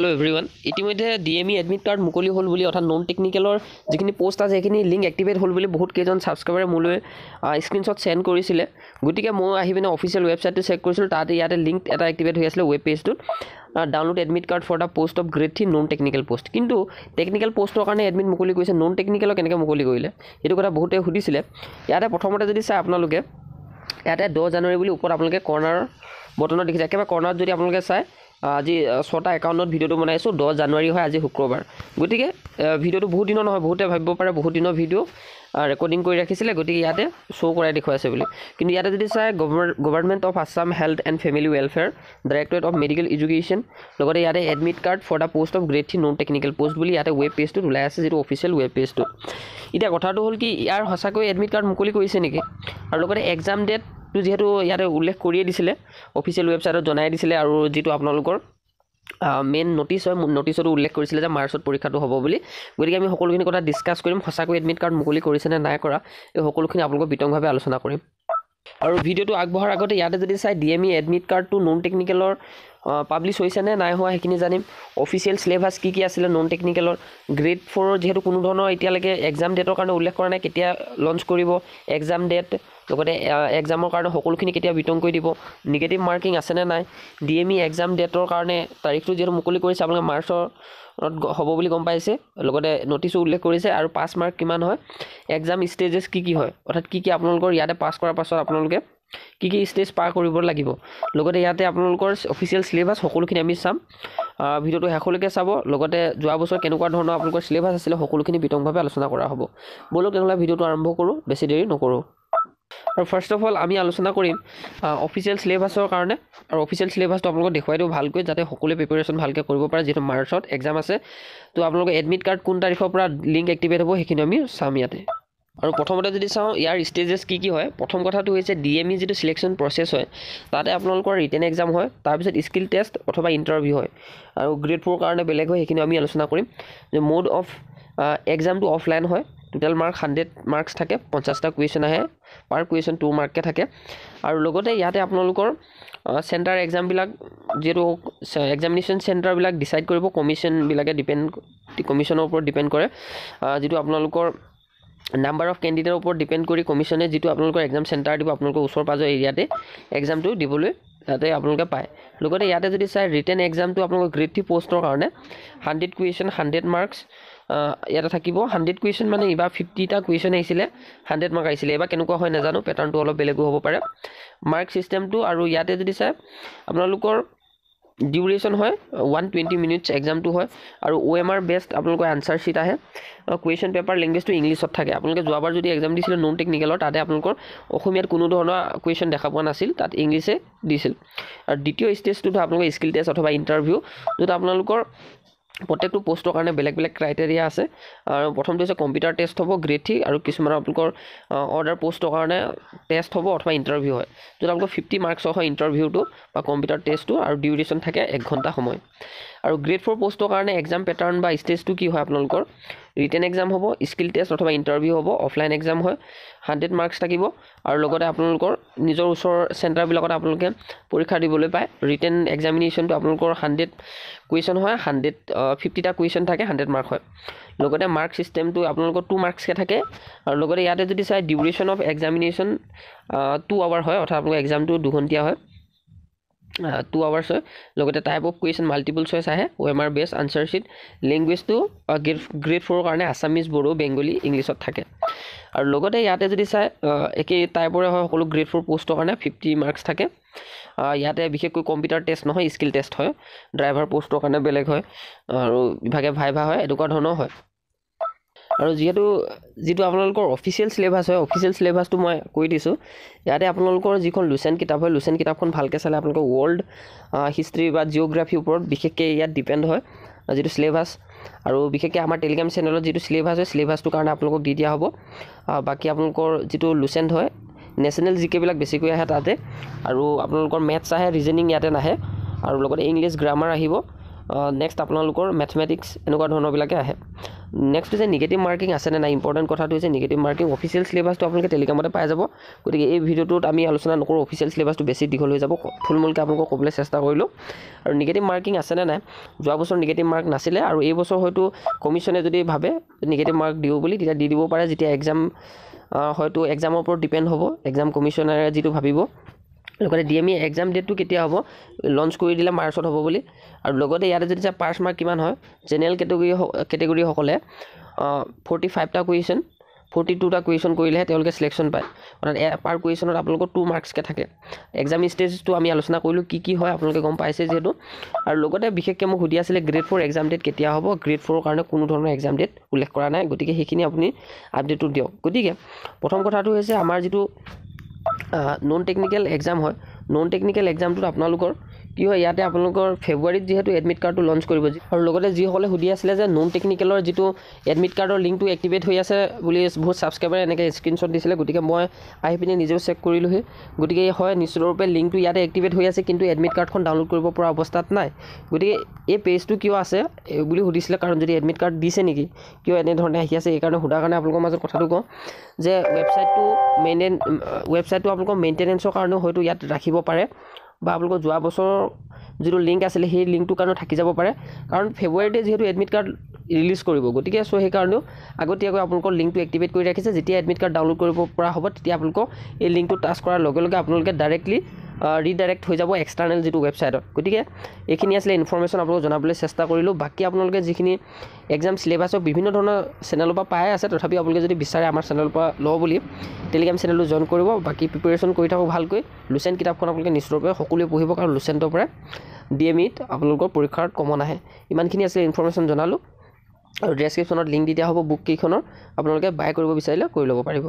hello everyone इतिमध्ये DME admit card मुकলি হল বুলি অৰ্থাৎ নন টেকনিক্যালৰ যিখিনি পোষ্ট আছে সেইখিনি লিংক এক্টিভেট হল বুলি বহুত কেজন সাবস্ক্ৰাইবাৰে মোলৈ স্ক্ৰিনশ্বট সেন্ড কৰিছিলে গতিকে মই আহি পিনে অফিচিয়েল ৱেবছাইটটো চেক কৰিছিল তাতে ইয়াতে লিংক এটা এক্টিভেট হৈ আছিল ৱেব পেজটোত download admit card for the post of grade 3 non technical post কিন্তু টেকনিক্যাল পোষ্টৰ কাৰণে এডমিট মুকলি কৰিছে নন টেকনিক্যালৰ কেনেকৈ মুকলি কৰিলে এইটো কথা বহুতে সুধিছিলে ইয়াতে প্ৰথমতে যদি চাই আপোনালোকে ইয়াতে 10 জানুৱাৰী বুলি ওপৰত আপোনালোকে কৰ্নাৰ বটনত দেখিছে একেবাৰে কৰ্নাৰত যদি আপোনালোকে চাই আজি 6টা একাউণ্টত ভিডিওটো বনাইছো 10 জানুৱাৰী হয় আজি শুক্ৰবাৰ গতিকে ভিডিওটো বহুত দিনৰ নহয় বহুতে ভাবিব পাৰে বহুত দিনৰ ভিডিও ৰেকৰ্ডিং কৰি ৰাখিছিলে গতিকে ইয়াতে শো কৰাই দেখুৱাইছে বুলি কিন্তু ইয়াতে যদি চাই government of Assam health and family welfare directorate of medical education লগতে ইয়াতে admit card for the post of grade 3 non technical post বুলি ইয়াতে ৱেব পেজটোত ওলাই আছে যেটো অফিচিয়েল ৱেব পেজটো এতিয়া কথাটো হ'ল কি ইয়াৰ সঁচাকৈ এডমিট কাৰ্ড মুকলি কৰিছে নেকি আৰু লগতে এক্সাম ডেট যেহেতু ইয়াতে উল্লেখ কৰিয়ে দিছিলে অফিচিয়েল ৱেবছাইটত জনাই দিছিলে আৰু যেটো আপোনালোকৰ মেইন নোটিছ হয় নোটিছটো উল্লেখ কৰিছিলে যে মাৰ্চত পৰীক্ষাটো হ'ব বুলি গতিকে আমি সকলোখিনি কথা ডিসকাস কৰিম সঁচাকৈ এডমিট কাৰ্ড মুকলি কৰিছে নে নাই কৰা এই সকলোখিনি আপোনালোকক বিতংভাৱে আলোচনা কৰিম আৰু ভিডিওটো আগবঢ়াৰ আগতে ইয়াতে যদি চাই DME এডমিট কাৰ্ডটো নন টেকনিক্যালৰ পাবলিশ হৈছে নে নাই হোৱা সেইখিনি জানিম অফিচিয়েল সিলেবাস কি আছিল নন টেকনিক্যালৰ গ্ৰেড 4 যেহেতু কোনো ধৰণৰ এতিয়ালৈকে এক্সাম ডেটৰ কাৰণে উল্লেখ কৰা নাই কেতিয়া লঞ্চ কৰিব এক্সাম ডেট লগতে এক্সামৰ কাৰণে সকলোখিনি কেতিয়া বিতং কৰি দিব নিগেটিভ মাৰ্কিং আছে নে নাই DME এক্সাম ডেটৰ কাৰণে তাৰিখটো যেটো মুকলি কৰিছে আপোনালোকে মাৰ্চৰ হ'ব বুলি গম পাইছে লগতে নোটিছো উল্লেখ কৰিছে আৰু পাস মাৰ্ক কিমান হয় এক্সাম ষ্টেজেস কি হয় অৰ্থাৎ কি আপোনালোকৰ ইয়াতে পাস কৰাৰ পাছত আপোনালোকে কি ষ্টেজ পাৰ কৰিব লাগিব লগতে ইয়াতে আপোনালোকৰ অফিচিয়েল সিলেবাস সকলোখিনি আমি চাম ভিডিওটো হেকলৈকে চাব লগতে যোৱা বছৰ কেনেকুৱা ধৰণৰ আপোনালোকৰ সিলেবাস আছিল সকলোখিনি বিতংভাৱে আলোচনা কৰা হ'ব বলক তেনেহলে ভিডিওটো আৰম্ভ কৰো বেছি দেৰি নকৰো আৰু ফাৰ্স্ট অফ অল আমি আলোচনা কৰিম অফিচিয়েল সিলেবাসৰ কাৰণে আৰু অফিচিয়েল সিলেবাসটো আপোনালোকক দেখুৱাই দিও ভালকৈ যাতে সকলোৱে প্ৰিপাৰেচন ভালকৈ কৰিব পাৰে যেটো মাৰ্চত এক্সাম আছে তো আপোনালোকৰ এডমিট কাৰ্ড কোন তাৰিখৰ পৰা লিংক এক্টিভেট হ'ব সেইখিনি আমি চাম ইয়াতে আৰু প্ৰথমতে যদি চাও ইয়াৰ ষ্টেজেস কি হয় প্ৰথম কথাটো হৈছে DME যেটো সিলেকশন প্ৰসেস হয় তাতে আপোনালোকৰ ৰিটেন এক্সাম হয় তাৰ পিছত স্কিল টেষ্ট অথবা ইন্টাৰভিউ হয় আৰু গ্ৰেড 4 কাৰণে বেলেগ হয় সেইখিনি আমি আলোচনা কৰিম যে মোড অফ এক্সামটো অফলাইন হয় টোটাল মাৰ্ক 100 মাৰ্কস থাকে 50টা কুৱেশ্যন আহে পাৰ কুৱেশ্যন 2 মাৰ্ককে থাকে আৰু লগতে ইয়াতে আপোনালোকৰ সেন্টাৰ এক্সাম বিলাক যেটো এক্সামিনেশন সেন্টাৰ বিলাক ডিসাইড কৰিব কমিশন বিলাকে কমিশনৰ ওপৰত ডিপেন্ড কৰে যেটো আপোনালোকৰ নাম্বাৰ অফ ক্যান্ডিডেটৰ ওপৰত ডিপেন্ড কৰি কমিশনে যেটো আপোনালোকৰ এক্সাম সেন্টাৰ দিব আপোনালোকৰ ওচৰ পাজৰ এৰিয়াতে এক্সামটো দিবলৈ তাতে আপোনালোকে পায় লগতে ইয়াতে যদি চাই ৰিটেন এক্সামটো আপোনালোকৰ গ্ৰেড 3 পোষ্টৰ কাৰণে 100 কুৱেশ্যন 100 মাৰ্কস ইয়াতে থাকিব 100 কুৱেশ্যন মানে ইবা 50টা কুৱেশ্যন আহিছিল 100 মাৰ্ক আহিছিল এবা কেনেকুৱা হয় নাজানো প্যাটাৰ্নটো অলপ বেলেগ হ'ব পাৰে মাৰ্ক সিস্টেমটো আৰু ইয়াতে যদি চাই আপোনালোকৰ ডিউৰেশন হয় 120 মিনিটস এক্সামটো হয় আৰু OMR বেস্ট আপোনালোকৰ আনসাৰ শীট আহে কুৱেশ্যন পেপাৰ ল্যাঙ্গুৱেজটো ইংলিছত থাকে আপোনালোকে যোৱাবাৰ যদি এক্সাম দিছিল নন টেকনিক্যালৰ তাতে আপোনালোকৰ অসমীয়াত কোনো ধৰণৰ কুৱেশ্যন দেখা পোৱা নাছিল তাত ইংলিশে দিছিল আৰু দ্বিতীয় ষ্টেজটো আপোনালোকৰ স্কিল টেষ্ট অথবা ইন্টাৰভিউ যত আপোনালোকৰ প্ৰত্যেকটো পোষ্টৰ কাৰণে বেলেগ বেলেগ ক্ৰাইটেৰিয়া আছে আৰু প্ৰথমটো হৈছে কম্পিউটাৰ টেষ্ট হ'ব গ্ৰেড 3 আৰু কিছুমান আপোনালোকৰ অৰ্ডাৰ পোষ্টৰ কাৰণে টেষ্ট হ'ব অথবা ইন্টাৰভিউ হয় যত আপোনালোকৰ 50 মাৰ্কস হয় ইন্টাৰভিউটো বা কম্পিউটাৰ টেষ্টটো আৰু ডিউৰেশন থাকে 1 ঘণ্টা সময় আৰু গ্ৰেড 4 পোষ্টৰ কাৰণে এক্সাম প্যাটাৰ্ন বা ষ্টেজটো কি হয় আপোনালোকৰ ৰিটেন এক্সাম হ'ব স্কিল টেষ্ট অথবা ইন্টাৰভিউ হ'ব অফলাইন এক্সাম হয় 100 মাৰ্কস থাকিব আৰু লগতে আপোনালোকৰ নিজৰ ওচৰ সেন্টাৰ বিলাকত আপোনালোকে পৰীক্ষা দিবলৈ পায় ৰিটেন এক্সামিনেশনটো আপোনালোকৰ 100 কুৱেশ্যন হয় 50টা কুৱেশ্যন থাকে 100 মাৰ্ক হয় লগতে মাৰ্ক সিস্টেমটো আপোনালোকৰ 2 মাৰ্কসকে থাকে আৰু লগতে ইয়াতে যদি চাই ডিউৰেশন অফ এক্সামিনেশন 2 আৱাৰ হয় অৰ্থাৎ আপোনালোকৰ এক্সামটো 2 ঘণ্টিয়া হয় 2 আৱাৰ্স হয় লগতে type of question multiple choice আহে OMR বেস আনসাৰ শীট ল্যাঙ্গুৱেজটো গ্ৰেড 4 কাৰণে আসামিজ বড়ো বেঙ্গলী ইংলিশত থাকে আৰু লগতে ইয়াতে যদি চাই একে টাইপৰে হয় সকলো গ্ৰেড 4 পোষ্টৰ কাৰণে 50 মাৰ্কস থাকে ইয়াতে বিশেষকৈ কম্পিউটাৰ টেষ্ট নহয় স্কিল টেষ্ট হয় ড্ৰাইভাৰ পোষ্টৰ কাৰণে বেলেগ হয় আৰু বিভাগে ভাইভা হয় এডুকা ধৰণৰ হয় আৰু যেটো আপোনালোকৰ অফিচিয়েল সিলেবাস হয় অফিচিয়েল সিলেবাসটো মই কৈ দিছো ইয়াতে আপোনালোকৰ যিখন লুচেন কিতাপ হয় লুচেন কিতাপখন ভালকৈ চালে আপোনালোকৰ ওৱৰ্ল্ড হিষ্ট্ৰি বা জিওগ্ৰাফি ওপৰত বিশেষকৈ ইয়াত ডিপেন্ড হয় যেটো সিলেবাস আৰু বিশেষকৈ আমাৰ টেলিগ্ৰাম চেনেলত যেটো সিলেবাস হয় সিলেবাসটো কাৰণে আপোনালোকক দি দিয়া হ'ব বাকি আপোনালোকৰ যেটো লুচেন হয় নেশনাল জিকে বিলাক বেছিকৈ আহে তাতে আৰু আপোনালোকৰ মেথছ আহে ৰিজনিং ইয়াতে নাহে আৰু লগতে ইংলিশ গ্ৰামাৰ আহিব নেক্সট আপোনালোকৰ মেথমেটিক্স এনেকুৱা ধৰণৰবিলাকে আহে নেক্সট হৈছে নিগেটিভ মাৰ্কিং আছেনে নাই ইম্পৰ্টেণ্ট কথাটো হৈছে নিগেটিভ মাৰ্কিং অফিচিয়েল চিলেবাছটো আপোনালোকে টেলিগ্ৰামতে পাই যাব গতিকে এই ভিডিঅ'টোত আমি আলোচনা নকৰোঁ অফিচিয়েল চিলেবাছটো বেছি দীঘল হৈ যাব থুলমূলকৈ আপোনালোকক ক'বলৈ চেষ্টা কৰিলোঁ আৰু নিগেটিভ মাৰ্কিং আছেনে নাই যোৱা বছৰ নিগেটিভ মাৰ্ক নাছিলে আৰু এই বছৰ হয়তো কমিশ্যনে যদি ভাবে নিগেটিভ মাৰ্ক দিওঁ বুলি তেতিয়া দি দিব পাৰে যেতিয়া এক্সাম হয়তো এক্সামৰ ওপৰত ডিপেণ্ড হ'ব এক্সাম কমিশ্যনাৰে যিটো ভাবিব লগতে DME এক্সাম ডেটটো কেতিয়া হ'ব লঞ্চ কৰি দিলে মাৰ্চত হ'ব বুলি আৰু লগতে ইয়াতে যদি পাছ মাৰ্ক কিমান হয় জেনেৰেল কেটেগৰীসকলে 45টা কুৱেশ্যন 42টা কুৱেশ্যন কৰিলেহে তেওঁলোকে চিলেকশ্যন পায় অৰ্থাৎ পাৰ কুৱেশ্যনত আপোনালোকৰ 2 মাৰ্কছকৈ থাকে এক্সাম ষ্টেজটো আমি আলোচনা কৰিলোঁ কি হয় আপোনালোকে গম পাইছে যিহেতু আৰু লগতে বিশেষকৈ মোক সুধি আছিলে গ্ৰেড 4 এক্সাম ডেট কেতিয়া হ'ব গ্ৰেড 4ৰ কাৰণে কোনো ধৰণৰ এক্সাম ডেট উল্লেখ কৰা নাই গতিকে সেইখিনি আপুনি আপডেটটো দিয়ক গতিকে প্ৰথম কথাটো হৈছে আমাৰ যিটো নন টেকনিকেল এক্সাম হয় নন টেকনিকেল এক্সামটোত আপোনালোকৰ কি হয় ইয়াতে আপোনালোকৰ ফেব্ৰুৱাৰীত যিহেতু এডমিট কাৰ্ডটো লঞ্চ কৰিব আৰু লগতে যিসকলে সুধি আছিলে যে নন টেকনিকেলৰ যিটো এডমিট কাৰ্ডৰ লিংকটো এক্টিভেট হৈ আছে বুলি বহুত ছাবস্ক্ৰাইবাৰে এনেকৈ স্ক্ৰীনশ্বট দিছিলে গতিকে মই আহি পিনে নিজেও চেক কৰিলোঁহি গতিকে হয় নিশ্চিতৰূপে লিংকটো ইয়াতে এক্টিভেট হৈ আছে কিন্তু এডমিট কাৰ্ডখন ডাউনলোড কৰিব পৰা অৱস্থাত নাই গতিকে এই পেজটো কিয় আছে বুলি সুধিছিলে কাৰণ যদি এডমিট কাৰ্ড দিছে নেকি কিয় এনেধৰণে আহি আছে এইকাৰণে সোধাৰ কাৰণে আপোনালোকৰ মাজত কথাটো কওঁ যে ৱেবছাইটটো আপোনালোকৰ মেইনটেনেঞ্চৰ কাৰণেও হয়তো ইয়াত ৰাখিব পাৰে বা আপোনালোকৰ যোৱা বছৰৰ যিটো লিংক আছিলে সেই লিংকটোৰ কাৰণেও থাকি যাব পাৰে কাৰণ ফেব্ৰুৱাৰীতে যিহেতু এডমিট কাৰ্ড ৰিলিজ কৰিব গতিকে সেইকাৰণেও আগতীয়াকৈ আপোনালোকৰ লিংকটো এক্টিভেট কৰি ৰাখিছে যেতিয়া এডমিট কাৰ্ড ডাউনলোড কৰিব পৰা হ'ব তেতিয়া আপোনালোকক এই লিংকটো টাচ কৰাৰ লগে লগে আপোনালোকে ডাইৰেক্টলি ৰিডাইৰেক্ট হৈ যাব এক্সটাৰ্নেল যিটো ৱেবছাইটত গতিকে এইখিনি আছিলে ইনফৰমেশ্যন আপোনালোকক জনাবলৈ চেষ্টা কৰিলোঁ বাকী আপোনালোকে যিখিনি এক্সাম চিলেবাছক বিভিন্ন ধৰণৰ চেনেলৰ পৰা পাই আছে তথাপি আপোনালোকে যদি বিচাৰে আমাৰ চেনেলৰ পৰা লওঁ বুলি টেলিগ্ৰাম চেনেলটো জইন কৰিব বাকী প্ৰিপেৰেশ্যন কৰি থাকক ভালকৈ লুচেণ্ট কিতাপখন আপোনালোকে নিশ্চিতৰূপে সকলোৱে পঢ়িব কাৰণ লুচেণ্টৰ পৰা DMEত আপোনালোকৰ পৰীক্ষাত কমন আহে ইমানখিনি আছিলে ইনফৰমেশ্যন জনালোঁ আৰু ডেছক্ৰিপশ্যনত লিংক দি দিয়া হ'ব বুক কেইখনৰ আপোনালোকে বাই কৰিব বিচাৰিলে কৰি ল'ব পাৰিব